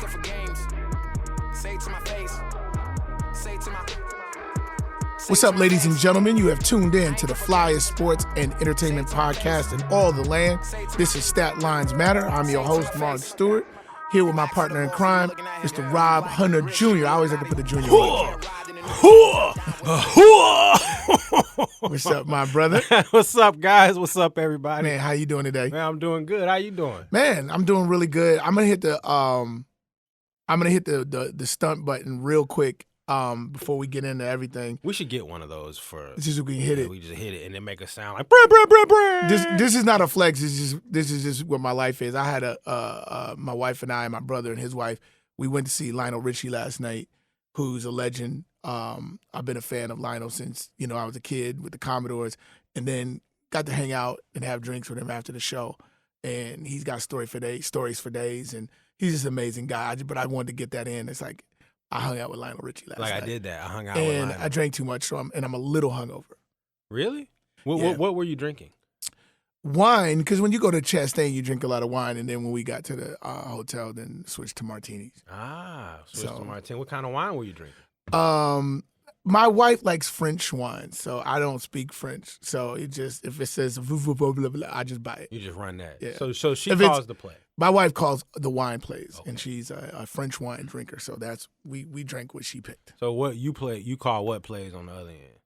up for games. Say it to my face. Say it to my... What's up, ladies and gentlemen? You have tuned in to the flyest sports and entertainment podcast in all the land. This is Stat Lines Matter. I'm your host, Mark Stewart, here with my partner in crime, Mr. Rob Hunter Jr. I always have to put the junior on. What's up, my brother? What's up, guys? What's up, everybody? Man, how you doing today? Man, I'm doing good. How you doing? Man, I'm doing really good. I'm gonna hit the stunt button real quick before we get into everything. We should get one of those for. This is we can hit it. We just hit it and then make a sound like brr, brr, brr, brr. This is not a flex. This is just what my life is. I had my wife and I and my brother and his wife. We went to see Lionel Richie last night, who's a legend. I've been a fan of Lionel since I was a kid with the Commodores, and then got to hang out and have drinks with him after the show. And he's got stories for days, and he's just an amazing guy. But I wanted to get that in. It's like I hung out with Lionel Richie last night. I did that. I hung out with Lionel. And I drank too much, so I'm a little hungover. Really? Yeah. What were you drinking? Wine, because when you go to Chastain, you drink a lot of wine, and then when we got to the hotel, then switched to martinis. Switched to martini. What kind of wine were you drinking? My wife likes French wine, so I don't speak French. So if it says blah, blah, blah, blah, I just buy it. You just run that. Yeah. So she calls the play. My wife calls the wine plays, okay. And she's a French wine drinker. So that's we drank what she picked. So what you play? You call what plays on the other end?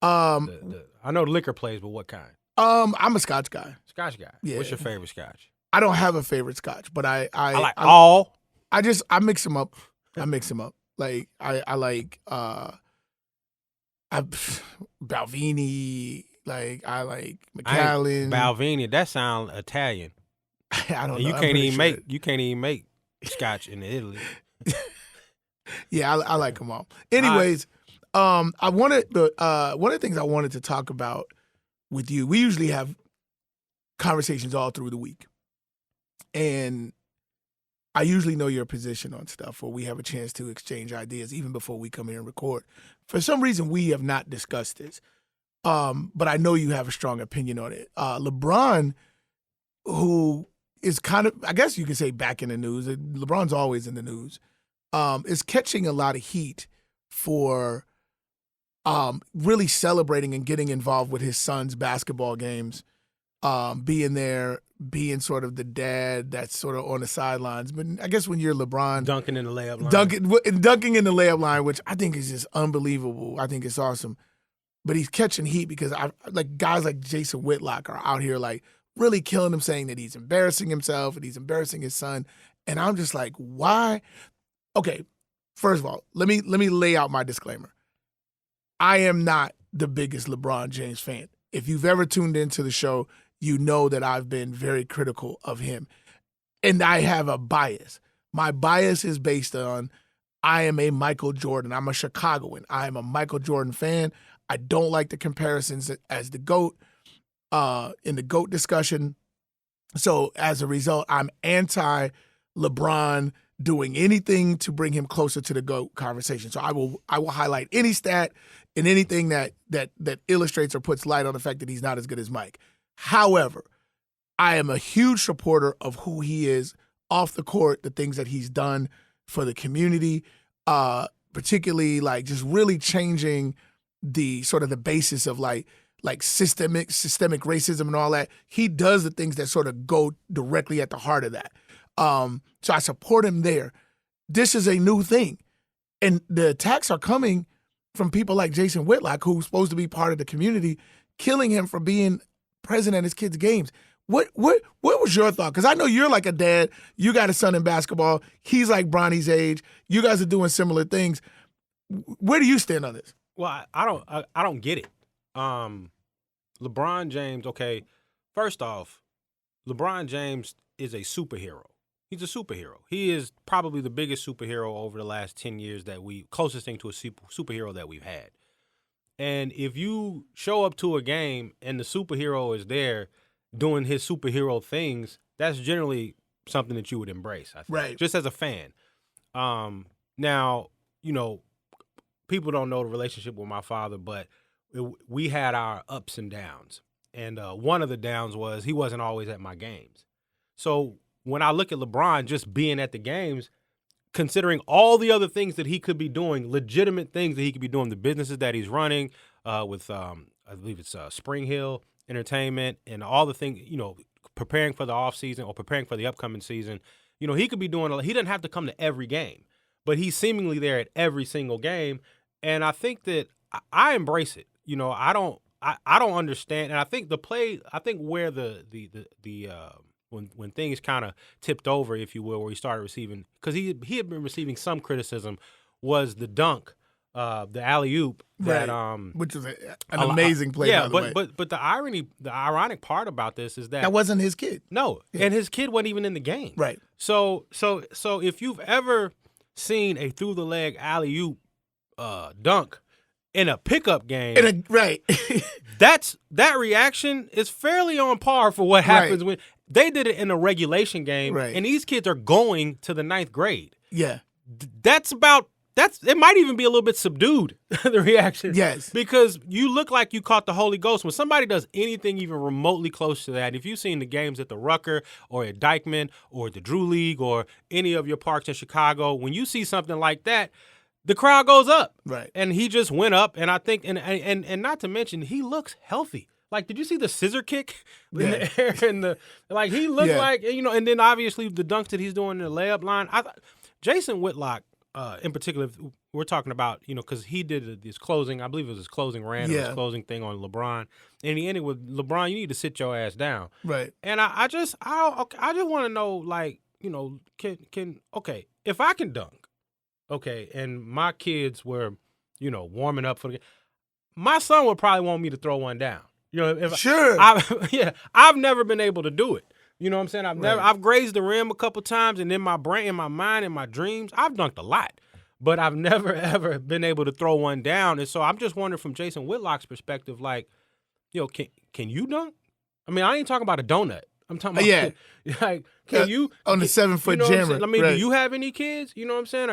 I know the liquor plays, but what kind? I'm a Scotch guy. Scotch guy. Yeah. What's your favorite Scotch? I don't have a favorite Scotch, but I like all. I mix them up. Like I like Balvenie. Like I like Macallan. Balvenie. That sounds Italian. I don't know. You can't even make Scotch in Italy. Yeah, I like them all. Anyways, one of the things I wanted to talk about with you. We usually have conversations all through the week, and I usually know your position on stuff, or we have a chance to exchange ideas even before we come here and record. For some reason, we have not discussed this, but I know you have a strong opinion on it. LeBron, who is kind of, I guess you could say, back in the news. LeBron's always in the news. Is catching a lot of heat for really celebrating and getting involved with his son's basketball games, being there, being sort of the dad that's sort of on the sidelines. But I guess when you're LeBron, dunking in the layup line, dunking in the layup line, which I think is just unbelievable. I think it's awesome. But he's catching heat because guys like Jason Whitlock are out here like really killing him, saying that he's embarrassing himself and he's embarrassing his son. And I'm just like, why? Okay, first of all, let me lay out my disclaimer. I am not the biggest LeBron James fan. If you've ever tuned into the show, you know that I've been very critical of him. And I have a bias. My bias is based on I am a Michael Jordan. I'm a Chicagoan. I am a Michael Jordan fan. I don't like the comparisons as the GOAT in the GOAT discussion. So as a result, I'm anti-LeBron doing anything to bring him closer to the GOAT conversation. So I will highlight any stat and anything that illustrates or puts light on the fact that he's not as good as Mike. However, I am a huge supporter of who he is off the court, the things that he's done for the community, particularly like just really changing the sort of the basis of like systemic racism and all that. He does the things that sort of go directly at the heart of that. So I support him there. This is a new thing. And the attacks are coming from people like Jason Whitlock, who's supposed to be part of the community, killing him for being present at his kids' games. What was your thought? Because I know you're like a dad. You got a son in basketball. He's like Bronny's age. You guys are doing similar things. Where do you stand on this? Well, I don't get it. LeBron James, okay, first off, LeBron James is a superhero. He's a superhero. He is probably the biggest superhero over the last 10 years closest thing to a superhero that we've had. And if you show up to a game and the superhero is there doing his superhero things, that's generally something that you would embrace, I think, right? Just as a fan. Now, people don't know the relationship with my father, but we had our ups and downs. And one of the downs was he wasn't always at my games. So when I look at LeBron just being at the games, considering all the other things that he could be doing, legitimate things that he could be doing, the businesses that he's running with, I believe it's Spring Hill Entertainment and all the things, preparing for the offseason or preparing for the upcoming season. He could be doing, he doesn't have to come to every game, but he's seemingly there at every single game. And I think that I embrace it. I don't understand. And I think where when things kind of tipped over, if you will, where he started receiving, because he had been receiving some criticism, was the dunk, the alley-oop that which was an amazing play. Yeah, by the way. but the ironic part about this is that wasn't his kid. No, and his kid wasn't even in the game. Right. So if you've ever seen a through the leg alley-oop dunk in a pickup game, right, that reaction is fairly on par for what happens when they did it in a regulation game, and these kids are going to the 9th grade. Yeah, it might even be a little bit subdued, the reaction. Yes, because you look like you caught the Holy Ghost when somebody does anything even remotely close to that. If you've seen the games at the Rucker or at Dykeman or the Drew League or any of your parks in Chicago, when you see something like that, the crowd goes up. Right. And he just went up, and I think, and not to mention, he looks healthy. Like, did you see the scissor kick in the air? And he looked like, and then obviously the dunks that he's doing in the layup line. Jason Whitlock, in particular, we're talking about, because he did this closing, I believe it was his closing rant or his closing thing on LeBron. And he ended with, LeBron, you need to sit your ass down. Right. And I just want to know, if I can dunk, and my kids were, warming up for the game, my son would probably want me to throw one down. Sure. I've never been able to do it. You know what I'm saying? I've grazed the rim a couple times, and in my brain, in my mind, in my dreams, I've dunked a lot. But I've never, ever been able to throw one down. And so I'm just wondering from Jason Whitlock's perspective, can you dunk? I mean, I ain't talking about a donut. I'm talking about can you on the 7-foot jammer? I mean, do you have any kids? You know what I'm saying?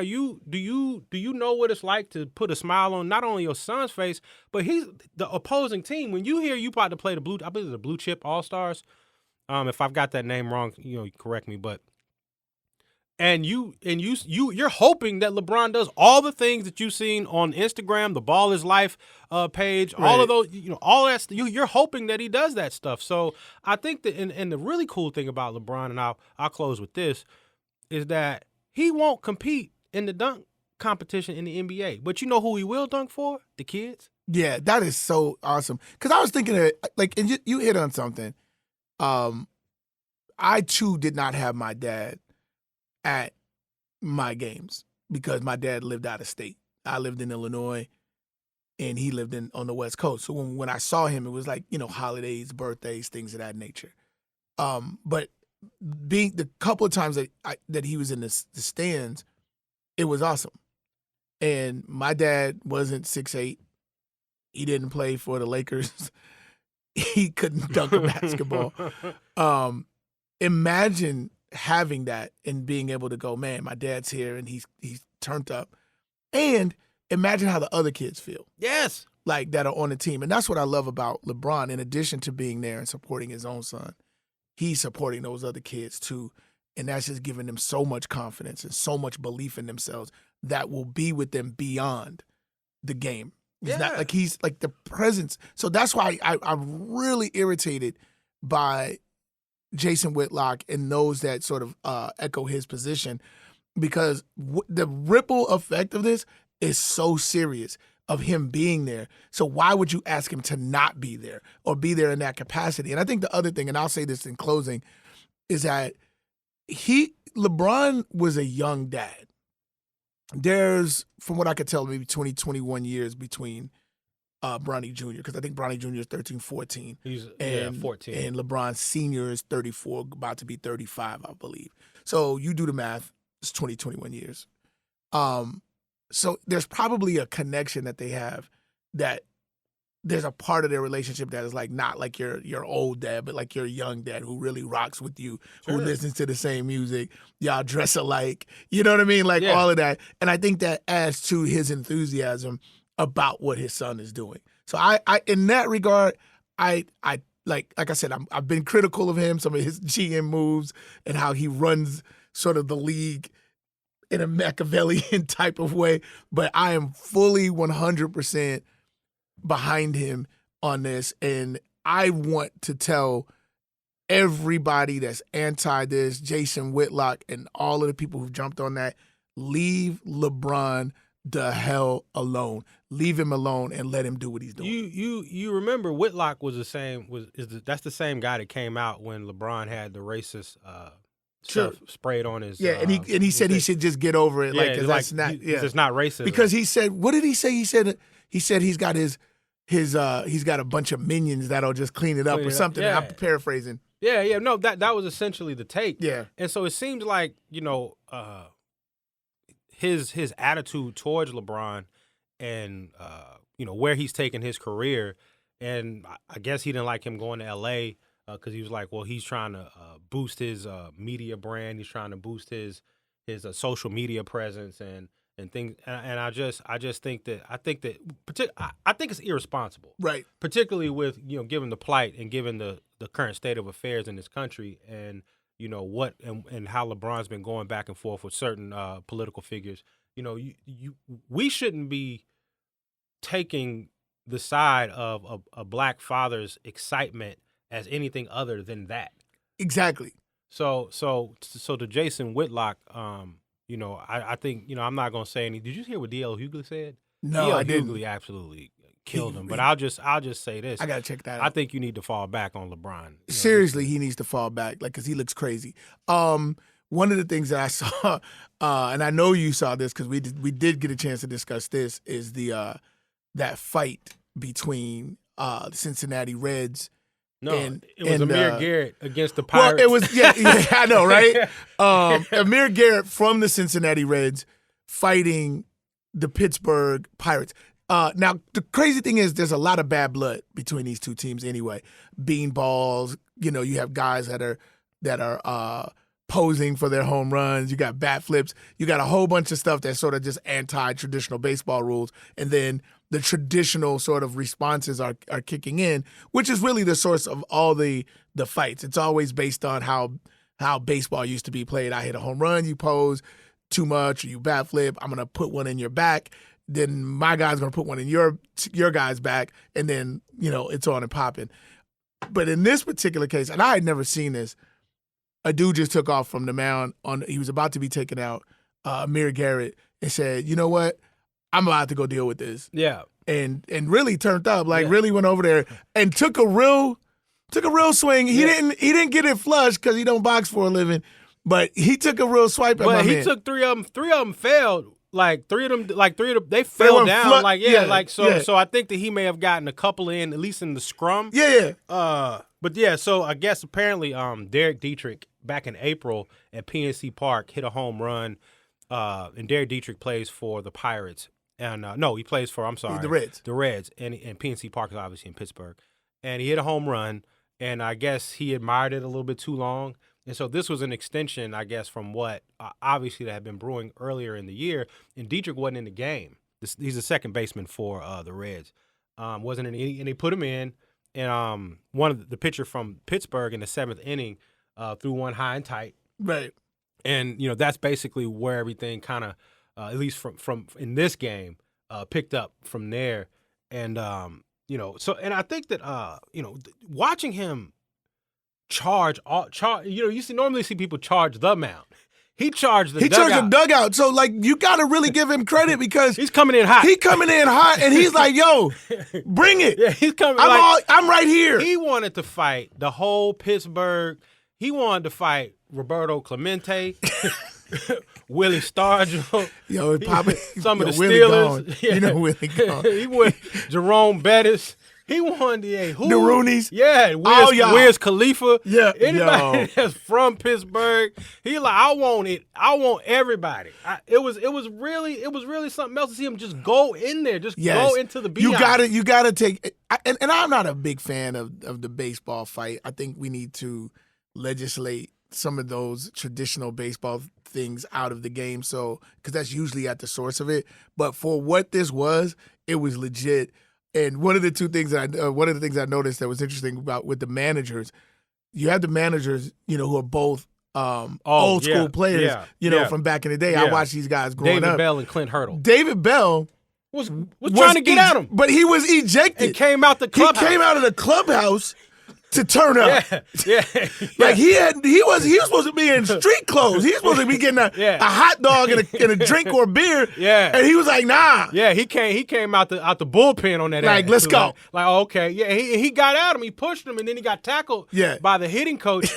Do you know what it's like to put a smile on not only your son's face, but he's the opposing team. When you hear you about to play I believe it's the Blue Chip All-Stars. If I've got that name wrong, correct me, but you're hoping that LeBron does all the things that you've seen on Instagram, the Ball is Life page, all of those, all that. You're hoping that he does that stuff. So I think that, and the really cool thing about LeBron, and I'll close with this, is that he won't compete in the dunk competition in the NBA. But you know who he will dunk for? The kids. Yeah, that is so awesome. Because I was thinking of, and you hit on something. I too did not have my dad at my games because my dad lived out of state. I lived in Illinois and he lived on the West Coast. So when I saw him, it was like, holidays, birthdays, things of that nature. But being the couple of times that he was in the stands, it was awesome. And my dad wasn't 6'8". He didn't play for the Lakers. He couldn't dunk a basketball. Imagine having that and being able to go, man, my dad's here and he's turned up. And imagine how the other kids feel. Yes. That are on the team. And that's what I love about LeBron. In addition to being there and supporting his own son, he's supporting those other kids too. And that's just giving them so much confidence and so much belief in themselves that will be with them beyond the game. He's like the presence. So that's why I'm really irritated by Jason Whitlock and those that sort of echo his position, because the ripple effect of this is so serious of him being there. So why would you ask him to not be there or be there in that capacity? And I think the other thing, and I'll say this in closing, is that LeBron was a young dad. There's, from what I could tell, maybe 20, 21 years between Bronny Jr., because I think Bronny Jr. is 13, 14. He's 14. And LeBron Sr. is 34, about to be 35, I believe. So you do the math, it's 20, 21 years. So there's probably a connection that they have, that there's a part of their relationship that is not like your old dad, but like your young dad who really rocks with you, who listens to the same music, y'all dress alike, you know what I mean? All of that. And I think that adds to his enthusiasm about what his son is doing. So I in that regard, I like I said, I've been critical of him, some of his GM moves and how he runs sort of the league in a Machiavellian type of way, but I am fully 100% behind him on this. And I want to tell everybody that's anti this, Jason Whitlock and all of the people who jumped on that, leave LeBron the hell alone. Leave him alone and let him do what he's doing. You remember Whitlock was that's the same guy that came out when LeBron had the racist stuff sprayed on his and he said he should just get over it. Yeah, that's not it's not racist. Because he said, what did he say? He said he's got he's got a bunch of minions that'll just clean it up or something. Yeah. I'm paraphrasing. Yeah, no, that was essentially the take. Yeah. And so it seems like, his attitude towards LeBron and where he's taken his career, and I guess he didn't like him going to LA because he was like, well, he's trying to boost his media brand, he's trying to boost his social media presence and things, and I just think that I think it's irresponsible, right? Particularly with given the plight and given the current state of affairs in this country, and what and how LeBron's been going back and forth with certain political figures. We shouldn't be taking the side of a black father's excitement as anything other than that. Exactly. So to Jason Whitlock, I think I'm not gonna say any. Did you hear what D.L. Hughley said? No, I didn't. Hughley absolutely killed him. But I'll just say this. I gotta check that out. I think you need to fall back on LeBron. Seriously, he needs to fall back, because he looks crazy. One of the things that I saw, and I know you saw this because we did get a chance to discuss this, is that fight between the Cincinnati Reds. It was Amir Garrett against the Pirates. Well, it was yeah, I know, right? Amir Garrett from the Cincinnati Reds fighting the Pittsburgh Pirates. Now, the crazy thing is there's a lot of bad blood between these two teams anyway. Beanballs, you have guys that are posing for their home runs. You got bat flips. You got a whole bunch of stuff that's sort of just anti-traditional baseball rules. And then the traditional sort of responses are kicking in, which is really the source of all the fights. It's always based on how baseball used to be played. I hit a home run, you pose too much, or you bat flip, I'm going to put one in your back. Then my guy's going to put one in your guy's back, and then, it's on and popping. But in this particular case, and I had never seen this, a dude just took off from the mound. He was about to be taken out, Amir Garrett, and said, you know what? I'm about to go deal with this. Yeah. And really turned up, really went over there and took a real swing. He didn't get it flush because he don't box for a living, but he took a real swipe at my man. But he took three of them. Three of them failed. Three of them, they fell down. So I think that he may have gotten a couple in, at least in the scrum. Yeah. But yeah, so I guess apparently Derek Dietrich back in April at PNC Park hit a home run. And Derek Dietrich plays for the Pirates. And he plays for, the Reds. The Reds. And PNC Park is obviously in Pittsburgh. And he hit a home run. And I guess he admired it a little bit too long. And so this was an extension, I guess, from what obviously that had been brewing earlier in the year. And Dietrich wasn't in the game. He's the second baseman for the Reds. Wasn't in any, and they put him in. And one of the pitcher from Pittsburgh in the seventh inning threw one high and tight. Right. And that's basically where everything kind of, at least from in this game, picked up from there. And and I think that watching him charge, you normally see people charge the mound. He charged the dugout. Charged the dugout. So, you got to really give him credit because he's coming in hot. And he's like, yo, bring it. Yeah, he's coming. I'm right here. He wanted to fight the whole Pittsburgh. He wanted to fight Roberto Clemente, Willie Stargell. Yo, some of the Willie Steelers. Gone. Yeah. Willie gone. He went Jerome Bettis. He wanted the Roonies. Yeah, Wiz Khalifa. Yeah, anybody that's from Pittsburgh. He I want it. I want everybody. It was really something else to see him just go in there, go into the beehive. You gotta take. And I'm not a big fan of the baseball fight. I think we need to legislate some of those traditional baseball things out of the game. So, because that's usually at the source of it. But for what this was, it was legit. And one of the things I noticed that was interesting about with the managers, you have the managers, who are both old school players, from back in the day. Yeah. I watched these guys growing David up. Bell and Clint Hurdle. David Bell was trying to get at him. But he was ejected. And came out the clubhouse. He came out of the clubhouse to turn up. Yeah. Like he was supposed to be in street clothes. He was supposed to be getting a hot dog and a drink or a beer. Yeah. And he was like, nah. Yeah, he came out the bullpen on that. Like, ass. let's go. Like, oh, okay. Yeah, he got at him. He pushed him, and then he got tackled by the hitting coach,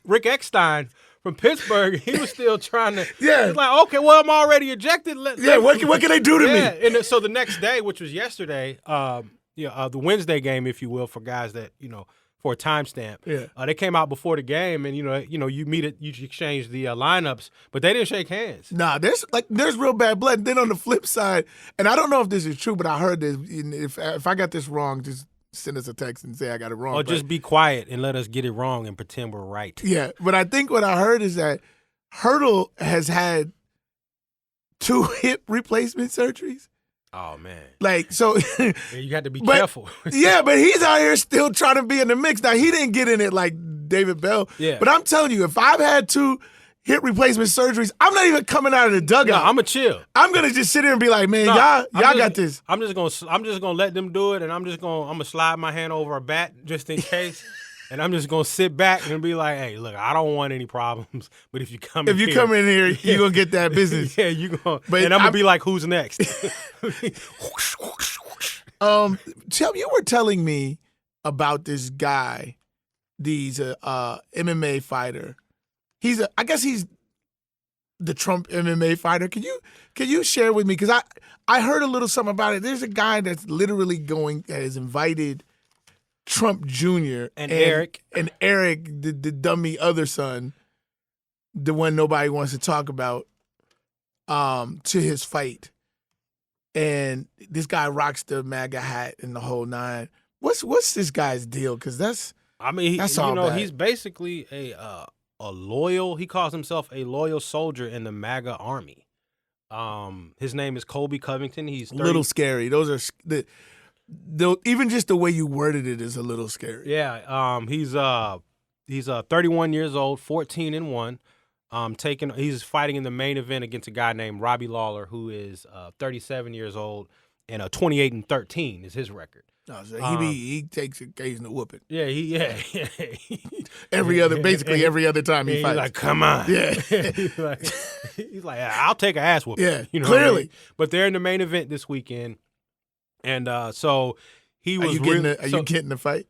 Rick Eckstein from Pittsburgh. He was still trying to. Yeah. He's like, okay, well, I'm already ejected. What can they do to me? And so the next day, which was yesterday, the Wednesday game, if you will, for guys that for a timestamp. Yeah. They came out before the game, and you exchange the lineups, but they didn't shake hands. Nah, there's real bad blood. And then on the flip side, and I don't know if this is true, but I heard this. If I got this wrong, just send us a text and say I got it wrong. Or just be quiet and let us get it wrong and pretend we're right. Yeah, but I think what I heard is that Hurdle has had 2 hip replacement surgeries. Oh, man. Like, so. You got to be careful. Yeah, but he's out here still trying to be in the mix. Now, he didn't get in it like David Bell. Yeah. But I'm telling you, if I've had 2 hip replacement surgeries, I'm not even coming out of the dugout. No, I'm going to chill. I'm going to just sit here and be like, man, y'all got this. I'm just gonna let them do it, and I'm gonna slide my hand over a bat just in case. And I'm just gonna sit back and be like, "Hey, look, I don't want any problems. But if you come in here, you're gonna get that business. Yeah, you gonna. And I'm gonna be like, who's next? You were telling me about this guy, these MMA fighter. I guess he's the Trump MMA fighter. Can you share with me? Because I heard a little something about it. There's a guy that's literally has invited Trump Jr. and Eric, the dummy other son, the one nobody wants to talk about, to his fight. And this guy rocks the MAGA hat and the whole nine. What's this guy's deal? Because that's all bad. He's basically a loyal. He calls himself a loyal soldier in the MAGA army. His name is Colby Covington. He's 30. A little scary. Those are even just the way you worded it is a little scary. Yeah. He's 31 years old, 14-1. He's fighting in the main event against a guy named Robbie Lawler, who is 37 years old, and 28-13 is his record. No, so he takes occasional whooping. Yeah, every other time he fights. He's like, come on. Yeah. he's like, I'll take an ass whooping. Yeah, clearly. What I mean? But they're in the main event this weekend, and so he was. Are you getting the fight?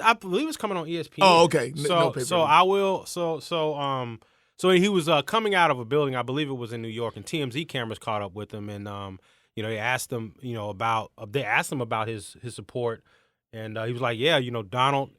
I believe it's coming on ESPN. Oh, okay. So I will. So he was coming out of a building. I believe it was in New York, and TMZ cameras caught up with him, and they asked him, about his support, and he was like, yeah, Donald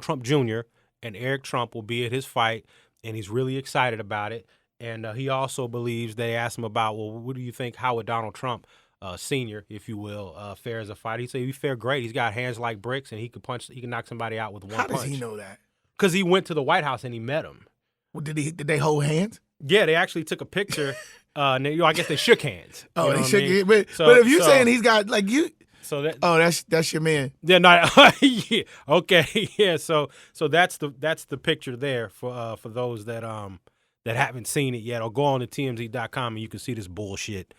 Trump Jr. and Eric Trump will be at his fight, and he's really excited about it. And he also believes they asked him about, well, what do you think? How would Donald Trump, Senior, if you will, fare as a fighter? He said he'd fare great. He's got hands like bricks, and he can knock somebody out with one punch. How does he know that? Because he went to the White House and he met him. Well, did they hold hands? Yeah, they actually took a picture. I guess they shook hands. Oh, they shook hands. But if you're saying he's got like you, so that's your man. Yeah, no, yeah, okay, yeah. So that's the picture there for those that haven't seen it yet, or go on to TMZ.com and you can see this bullshit.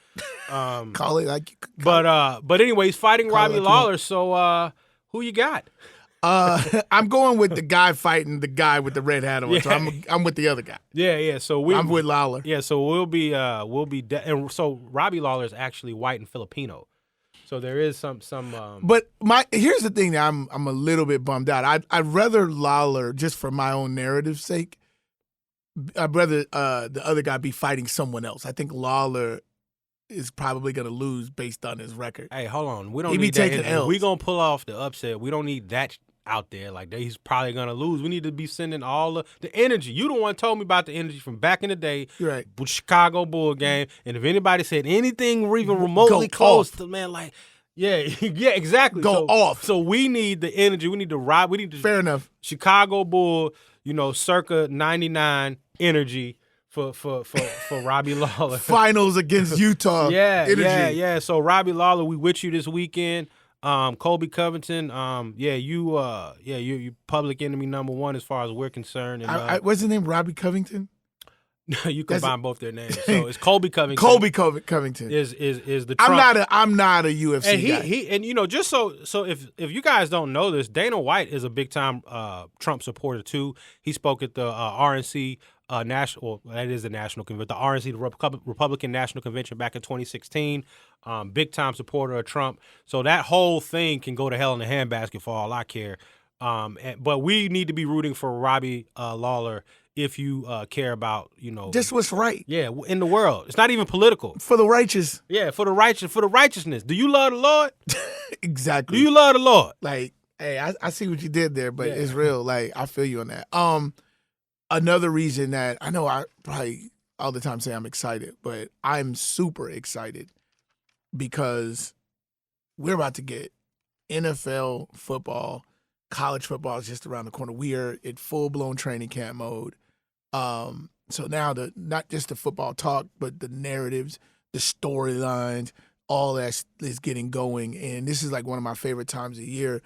Call it like. But anyway, he's fighting Robbie Lawler. So who you got? I'm going with the guy fighting the guy with the red hat on. Yeah. So I'm with the other guy. Yeah. So I'm with Lawler. Yeah. So and so Robbie Lawler is actually white and Filipino. So there is some. But here's the thing that I'm a little bit bummed out. I'd rather Lawler, just for my own narrative's sake. I'd rather the other guy be fighting someone else. I think Lawler is probably going to lose based on his record. Hey, hold on. We don't need that. If we're going to pull off the upset, we don't need that out there. Like, he's probably going to lose. We need to be sending all the energy. You the one told me about the energy from back in the day. Right. With Chicago Bull game. And if anybody said anything even remotely close to, man, like, yeah, exactly. Go off. So we need the energy. We need to ride. We need to. Fair enough. Chicago Bull, circa 99 energy. For Robbie Lawler. Finals against Utah. Yeah. So Robbie Lawler, we with you this weekend. Colby Covington, you public enemy number one as far as we're concerned. And what's his name? Robbie Covington. You combine both their names, so it's Colby Covington. Covington is the Trump. I'm not a UFC and guy. He and just so if you guys don't know this, Dana White is a big time Trump supporter too. He spoke at the RNC national. Well, that is the national convention. The RNC, the Republican National Convention, back in 2016. Big time supporter of Trump. So that whole thing can go to hell in a handbasket for all I care. But we need to be rooting for Robbie Lawler. If you care about, just what's right. Yeah, in the world. It's not even political. For the righteous. Yeah, for the righteousness. Do you love the Lord? Exactly. Do you love the Lord? Like, hey, I see what you did there, but it's real. Like, I feel you on that. Another reason that I know I probably all the time say I'm excited, but I'm super excited because we're about to get NFL football, college football is just around the corner. We are in full-blown training camp mode. So now not just the football talk, but the narratives, the storylines, all that is getting going. And this is like one of my favorite times of year,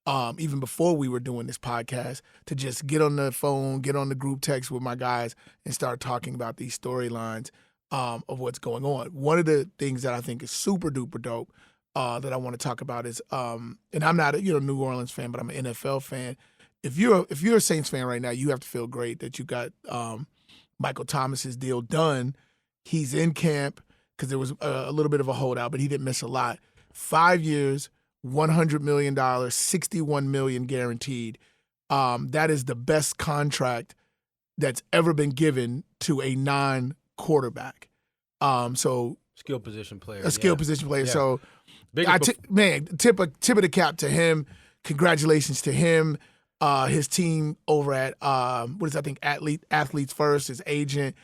even before we were doing this podcast, to just get on the phone, get on the group text with my guys and start talking about these storylines of what's going on. One of the things that I think is super duper dope that I want to talk about is, and I'm not a New Orleans fan, but I'm an NFL fan. If you're a Saints fan right now, you have to feel great that you got Michael Thomas's deal done. He's in camp because there was a little bit of a holdout, but he didn't miss a lot. 5 years, $100 million, $61 million guaranteed. That is the best contract that's ever been given to a non-quarterback. So skill position player. A skill position player. Yeah. So, tip of the cap to him. Congratulations to him. His team over at Athletes First, his agent.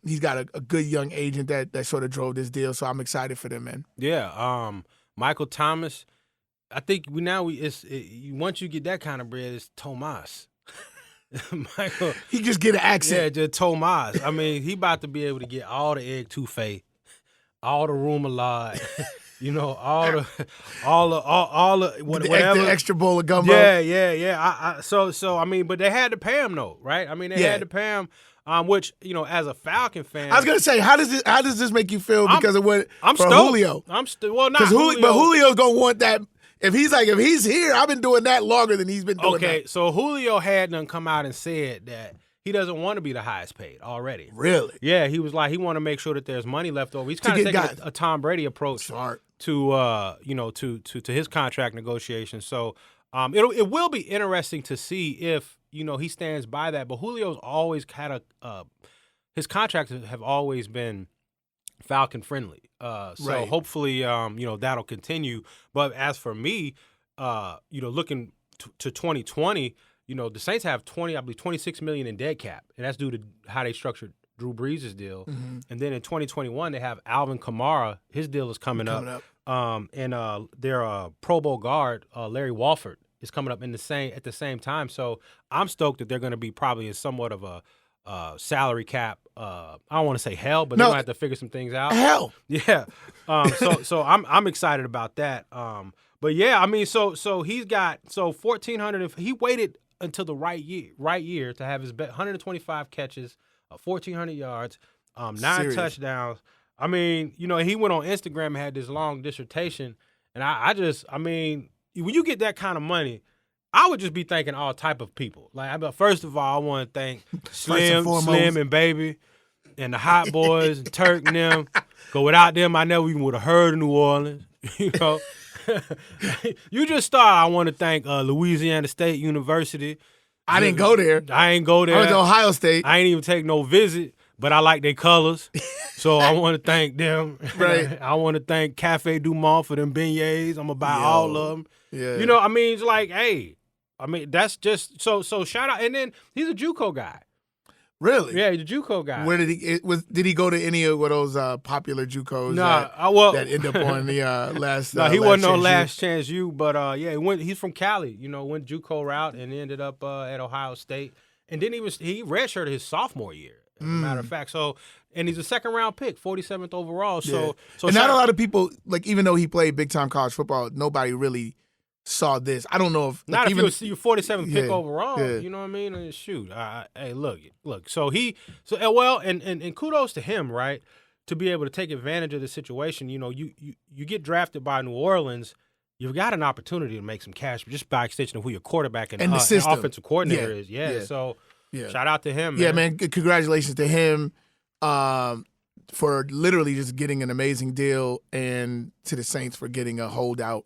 He's got a good young agent that sort of drove this deal, so I'm excited for them, man. Yeah, Michael Thomas. I think once you get that kind of bread, it's Tomas. Michael, he just get an accent. Yeah, just Tomas. I mean, he about to be able to get all the egg touffee, all the remoulade. all the whatever. The extra bowl of gumbo. Yeah. So I mean, but they had to pay him though, right? I mean, they had to pay him. Which as a Falcon fan, I was gonna say, how does this make you feel because of what I'm for stoked. Julio? I'm not Julio, but Julio's gonna want that. If he's here, I've been doing that longer than he's been doing. Okay, that. So Julio had done come out and said that he doesn't want to be the highest paid already. Really? Yeah, he was like he want to make sure that there's money left over. He's kind of taking a Tom Brady approach. Smart. To his contract negotiations. So it will be interesting to see if he stands by that. But Julio's always had his contracts have always been Falcon friendly. So right. Hopefully that'll continue. But as for me, looking to 2020, the Saints have $26 million in dead cap, and that's due to how they structured Drew Brees' deal. Mm-hmm. And then in 2021, they have Alvin Kamara. His deal is coming up. And their Pro Bowl guard, Larry Walford, is coming up at the same time. So I'm stoked that they're going to be probably in somewhat of a salary cap. I don't want to say hell, but they're going to have to figure some things out. Hell. Yeah. So I'm excited about that. But yeah, I mean, so he's got 1,400. If he waited until the right year to have his 125 catches, 1,400 yards, 9 touchdowns. I mean, he went on Instagram and had this long dissertation, and I mean, when you get that kind of money, I would just be thanking all type of people. Like, first of all, I want to thank Slim and Baby, and the Hot Boys, and Turk and them. Go without them, I never even would have heard of New Orleans. You just start. I want to thank Louisiana State University. I didn't go there. I ain't go there. I went to Ohio State. I ain't even take no visit. But I like their colors, so I want to thank them. Right. I want to thank Cafe Du Monde for them beignets. I'm gonna buy all of them. Yeah. I mean, it's like, hey, I mean, that's just so shout out. And then he's a JUCO guy. Really? Yeah, he's a JUCO guy. Where did he go to any of those popular JUCOs that end up on the last? No, he last wasn't no chance Last Chance U, but he's from Cali. Went JUCO route and ended up at Ohio State. And then he redshirted his sophomore year. As a matter of fact, so And he's a second-round pick, 47th overall. So and not a lot of people, like, even though he played big-time college football, nobody really saw this. I don't know if... Not like, if you're 47th pick overall, yeah. you know what I mean? And shoot, hey, look. And kudos to him, right, to be able to take advantage of the situation. You know, you get drafted by New Orleans, you've got an opportunity to make some cash just by extension of who your quarterback and the system. offensive coordinator is. Yeah. So shout out to him, man. Yeah, man. Congratulations to him for literally just getting an amazing deal, and to the Saints for getting a holdout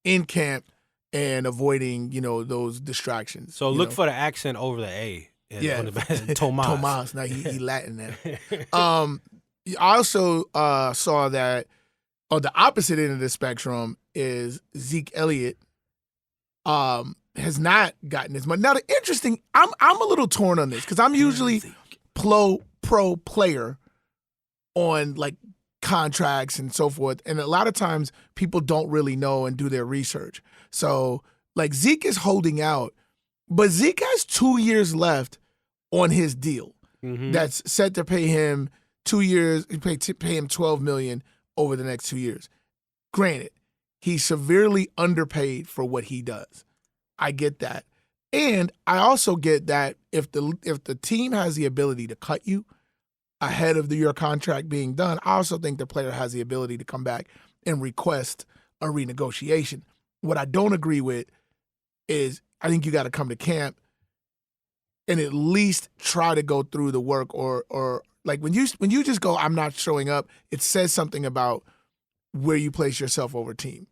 in camp and avoiding, those distractions. So look for the accent over the A. Yeah, Tomas. Tomas. Now he Latin now. I also saw that on the opposite end of the spectrum is Zeke Elliott has not gotten as much. Now the interesting, I'm a little torn on this because I'm usually pro player on like contracts and so forth, and a lot of times people don't really know and do their research. So like Zeke is holding out, but Zeke has 2 years left on his deal that's set to pay him 2 years. Pay him $12 million over the next 2 years. Granted, he's severely underpaid for what he does. I get that, and I also get that if the team has the ability to cut you ahead of your contract being done, I also think the player has the ability to come back and request a renegotiation. What I don't agree with is I think you got to come to camp and at least try to go through the work, or like when you just go, I'm not showing up, it says something about where you place yourself over team,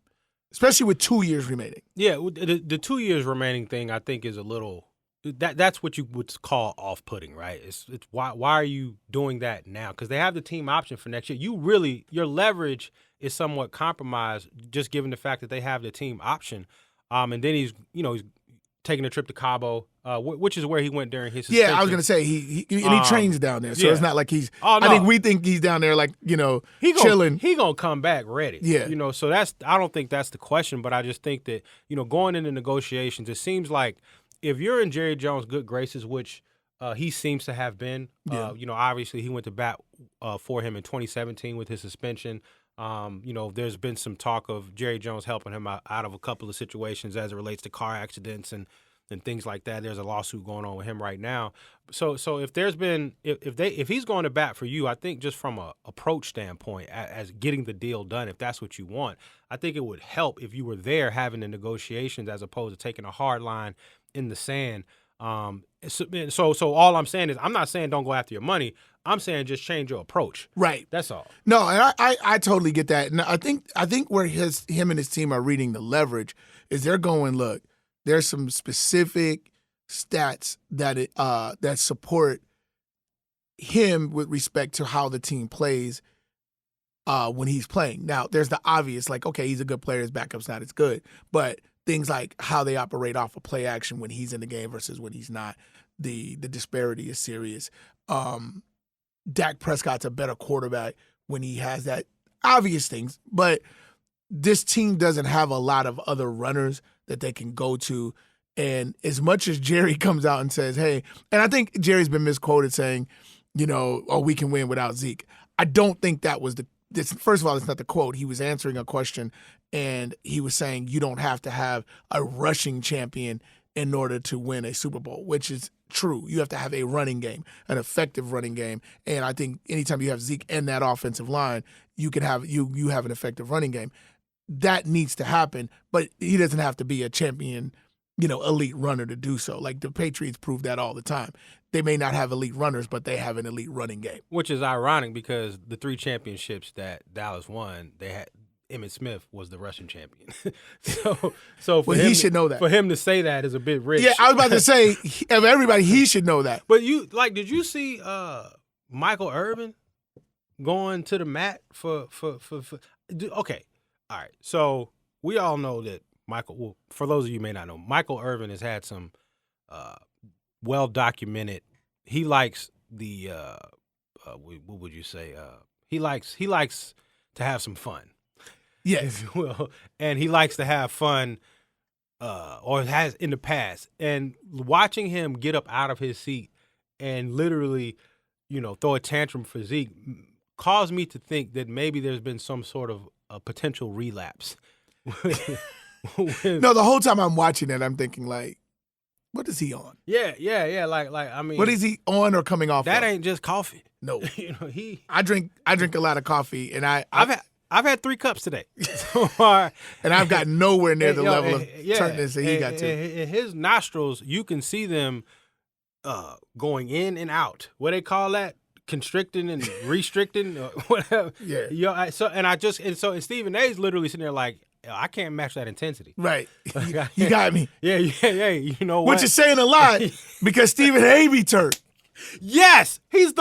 especially with 2 years remaining. Yeah, the 2 years remaining thing I think is a little that's what you would call off-putting, right? It's why are you doing that now? Because they have the team option for next year. Your leverage is somewhat compromised just given the fact that they have the team option. And then he's taking a trip to Cabo, which is where he went during his suspension. Yeah, I was gonna say he trains down there, so it's not like he's. Oh, no. I think we think he's down there like chilling. He gonna come back ready. Yeah, So I don't think that's the question, but I just think that going into negotiations, it seems like if you're in Jerry Jones' good graces, which he seems to have been, obviously he went to bat for him in 2017 with his suspension. There's been some talk of Jerry Jones helping him out of a couple of situations as it relates to car accidents and things like that. There's a lawsuit going on with him right now. So if there's been if he's going to bat for you, I think just from a approach standpoint as getting the deal done, if that's what you want, I think it would help if you were there having the negotiations as opposed to taking a hard line in the sand. So all I'm saying is I'm not saying don't go after your money. I'm saying just change your approach. Right. That's all. No, and I totally get that. And I think where him and his team are reading the leverage is they're going, look, there's some specific stats that support him with respect to how the team plays when he's playing. Now, there's the obvious, like, okay, he's a good player, his backup's not as good, but things like how they operate off of play action when he's in the game versus when he's not, the disparity is serious. Dak Prescott's a better quarterback when he has that obvious things, but this team doesn't have a lot of other runners that they can go to. And as much as Jerry comes out and says, hey, and I think Jerry's been misquoted saying, we can win without Zeke. I don't think that was first of all, it's not the quote. He was answering a question and he was saying you don't have to have a rushing champion in order to win a Super Bowl, which is true. You have to have a running game, an effective running game. And I think anytime you have Zeke and that offensive line, you can have you have an effective running game. That needs to happen, but he doesn't have to be a champion, elite runner to do so. Like the Patriots prove that all the time. They may not have elite runners, but they have an elite running game. Which is ironic because the 3 championships that Dallas won, they had Emmitt Smith was the Russian champion. so for him, he should know that. For him to say that is a bit rich. Yeah, I was about to say, of everybody, he should know that. But did you see Michael Irvin going to the mat for okay. All right. So we all know that for those of you who may not know, Michael Irvin has had some well documented. He likes the what would you say? He likes to have some fun. Yeah, if you will, and he likes to have fun, or has in the past. And watching him get up out of his seat and literally throw a tantrum for Zeke caused me to think that maybe there's been some sort of a potential relapse. No, the whole time I'm watching it, I'm thinking like, what is he on? Yeah. Like I mean, what is he on or coming off? That of? ain't just coffee. No, I drink a lot of coffee, and I've had 3 cups today, and I've got nowhere near the level of turntness that he got to. In his nostrils, you can see them going in and out. What they call that? Constricting and restricting, or whatever. Yeah. And Stephen A's literally sitting there like, I can't match that intensity. Right. You got me. Yeah. You know what? Which is saying a lot because Stephen A be turned. Yes, he's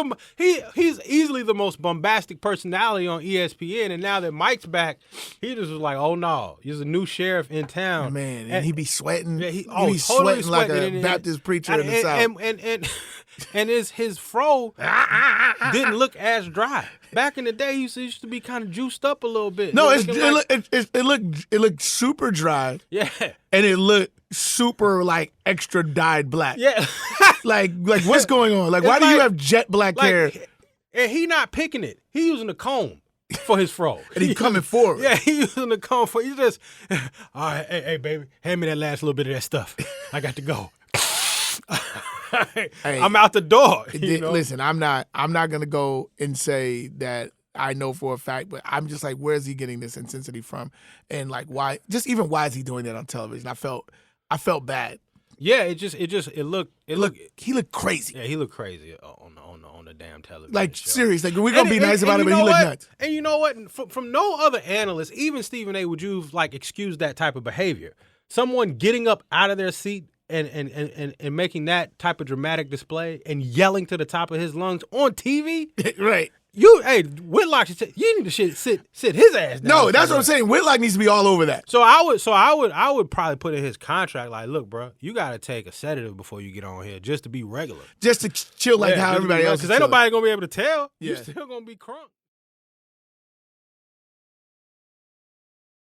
easily the most bombastic personality on ESPN, and now that Mike's back, he just was like, "Oh no, he's a new sheriff in town." Man, and he be sweating. Yeah, he be totally sweating like a Baptist preacher in the South. And his fro didn't look as dry. Back in the day, he used to be kind of juiced up a little bit. No, it looked super dry. Yeah, and it looked super like extra dyed black. Yeah. like what's going on? Like, why do you have jet black hair? And he not picking it. He using a comb for his fro. And he coming forward. Yeah, he using a comb for. He just, all right, hey, baby, hand me that last little bit of that stuff. I got to go. Hey, I'm out the door. Listen, I'm not gonna go and say that I know for a fact, but I'm just like, where's he getting this intensity from? And like, why is he doing that on television? I felt bad. Yeah, it looked he looked crazy. Yeah, he looked crazy on the damn television. Like show. Seriously, we're gonna be nice about it, but he looked nuts. And you know what? From no other analyst, even Stephen A, would you like excuse that type of behavior? Someone getting up out of their seat and making that type of dramatic display and yelling to the top of his lungs on TV, right? Whitlock should say, you need to sit his ass down. No, that's what I'm saying. Whitlock needs to be all over that. So I would probably put in his contract like, look, bro, you got to take a sedative before you get on here just to be regular, just to chill like how everybody else. Because ain't nobody gonna be able to tell. Yeah. You're still gonna be crunk.